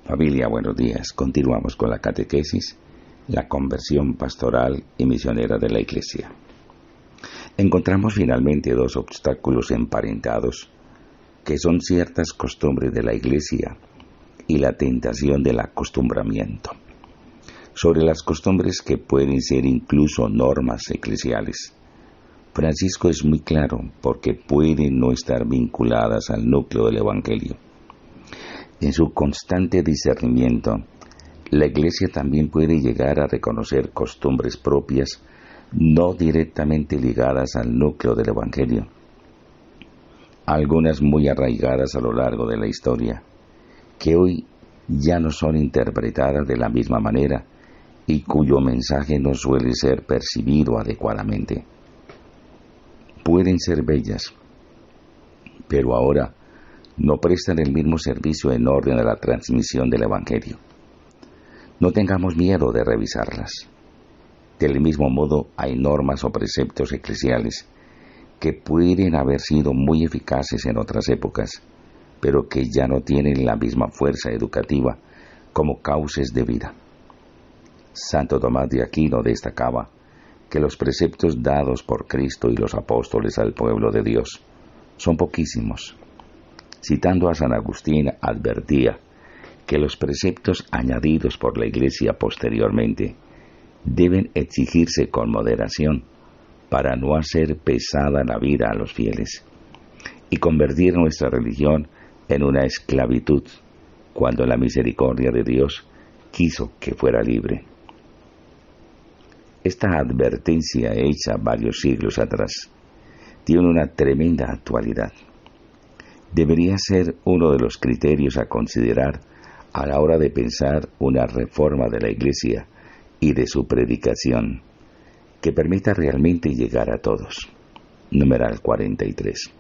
Familia, buenos días. Continuamos con la catequesis, la conversión pastoral y misionera de la Iglesia. Encontramos finalmente dos obstáculos emparentados, que son ciertas costumbres de la Iglesia y la tentación del acostumbramiento. Sobre las costumbres que pueden ser incluso normas eclesiales, Francisco es muy claro porque pueden no estar vinculadas al núcleo del Evangelio. En su constante discernimiento, la Iglesia también puede llegar a reconocer costumbres propias no directamente ligadas al núcleo del Evangelio, algunas muy arraigadas a lo largo de la historia, que hoy ya no son interpretadas de la misma manera y cuyo mensaje no suele ser percibido adecuadamente. Pueden ser bellas, pero ahora no prestan el mismo servicio en orden a la transmisión del Evangelio. No tengamos miedo de revisarlas. Del mismo modo, hay normas o preceptos eclesiales que pueden haber sido muy eficaces en otras épocas, pero que ya no tienen la misma fuerza educativa como cauces de vida. Santo Tomás de Aquino destacaba que los preceptos dados por Cristo y los apóstoles al pueblo de Dios son poquísimos. Citando a San Agustín, advertía que los preceptos añadidos por la Iglesia posteriormente deben exigirse con moderación para no hacer pesada la vida a los fieles y convertir nuestra religión en una esclavitud, cuando la misericordia de Dios quiso que fuera libre. Esta advertencia hecha varios siglos atrás tiene una tremenda actualidad. Debería ser uno de los criterios a considerar a la hora de pensar una reforma de la Iglesia y de su predicación, que permita realmente llegar a todos. Numeral 43.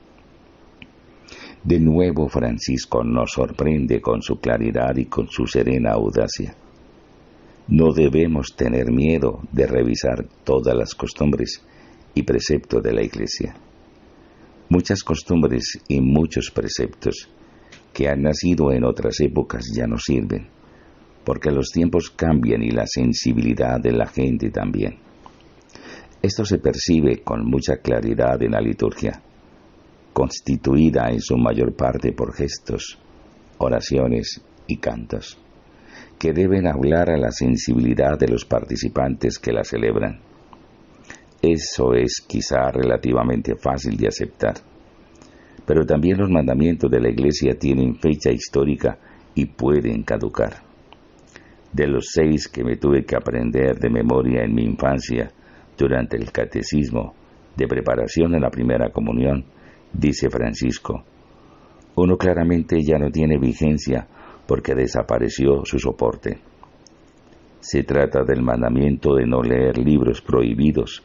De nuevo Francisco nos sorprende con su claridad y con su serena audacia. No debemos tener miedo de revisar todas las costumbres y preceptos de la Iglesia. Muchas costumbres y muchos preceptos que han nacido en otras épocas ya no sirven, porque los tiempos cambian y la sensibilidad de la gente también. Esto se percibe con mucha claridad en la liturgia, constituida en su mayor parte por gestos, oraciones y cantos, que deben hablar a la sensibilidad de los participantes que la celebran. Eso es quizá relativamente fácil de aceptar, pero también los mandamientos de la Iglesia tienen fecha histórica y pueden caducar. De los 6 que me tuve que aprender de memoria en mi infancia durante el catecismo de preparación en la primera comunión, dice Francisco, uno claramente ya no tiene vigencia porque desapareció su soporte. Se trata del mandamiento de no leer libros prohibidos,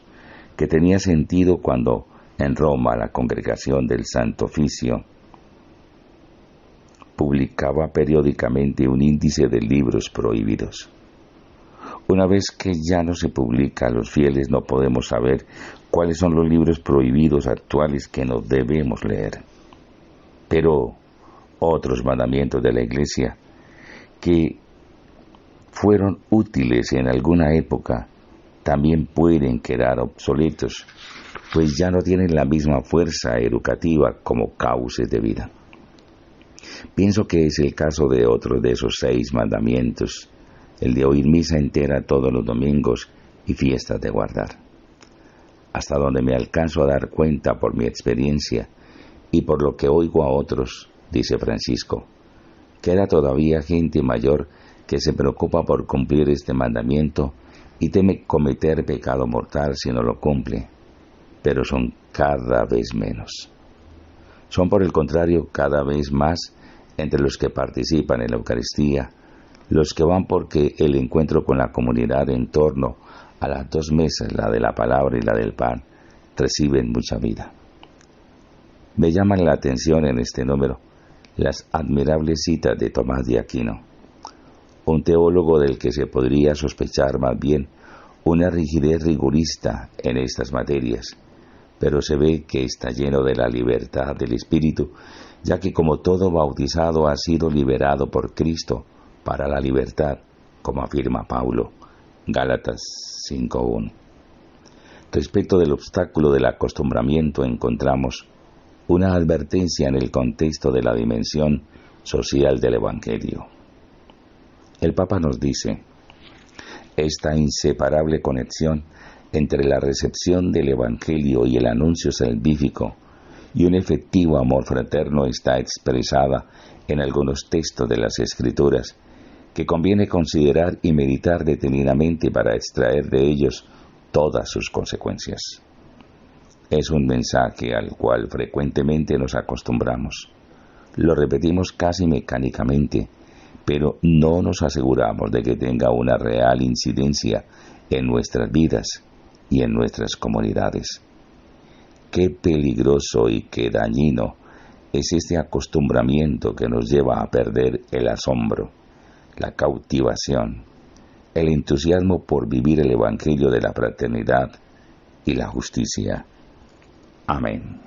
que tenía sentido cuando en Roma la congregación del Santo Oficio publicaba periódicamente un índice de libros prohibidos. Una vez que ya no se publica, los fieles no podemos saber cuáles son los libros prohibidos actuales que no debemos leer. Pero otros mandamientos de la Iglesia que fueron útiles en alguna época también pueden quedar obsoletos, pues ya no tienen la misma fuerza educativa como cauces de vida. Pienso que es el caso de otro de esos 6 mandamientos, el de oír misa entera todos los domingos y fiestas de guardar. Hasta donde me alcanzo a dar cuenta por mi experiencia y por lo que oigo a otros, dice Francisco, queda todavía gente mayor que se preocupa por cumplir este mandamiento y teme cometer pecado mortal si no lo cumple, pero son cada vez menos. Son por el contrario cada vez más entre los que participan en la Eucaristía, los que van porque el encuentro con la comunidad en torno a las 2 mesas, la de la palabra y la del pan, reciben mucha vida. Me llaman la atención en este número las admirables citas de Tomás de Aquino, un teólogo del que se podría sospechar más bien una rigidez rigorista en estas materias, pero se ve que está lleno de la libertad del Espíritu, ya que como todo bautizado ha sido liberado por Cristo para la libertad, como afirma Paulo, Gálatas 5:1. Respecto del obstáculo del acostumbramiento encontramos una advertencia en el contexto de la dimensión social del Evangelio. El Papa nos dice: esta inseparable conexión entre la recepción del Evangelio y el anuncio salvífico y un efectivo amor fraterno está expresada en algunos textos de las Escrituras que conviene considerar y meditar detenidamente para extraer de ellos todas sus consecuencias. Es un mensaje al cual frecuentemente nos acostumbramos. Lo repetimos casi mecánicamente, pero no nos aseguramos de que tenga una real incidencia en nuestras vidas y en nuestras comunidades. Qué peligroso y qué dañino es este acostumbramiento que nos lleva a perder el asombro, la cautivación, el entusiasmo por vivir el Evangelio de la fraternidad y la justicia. Amén.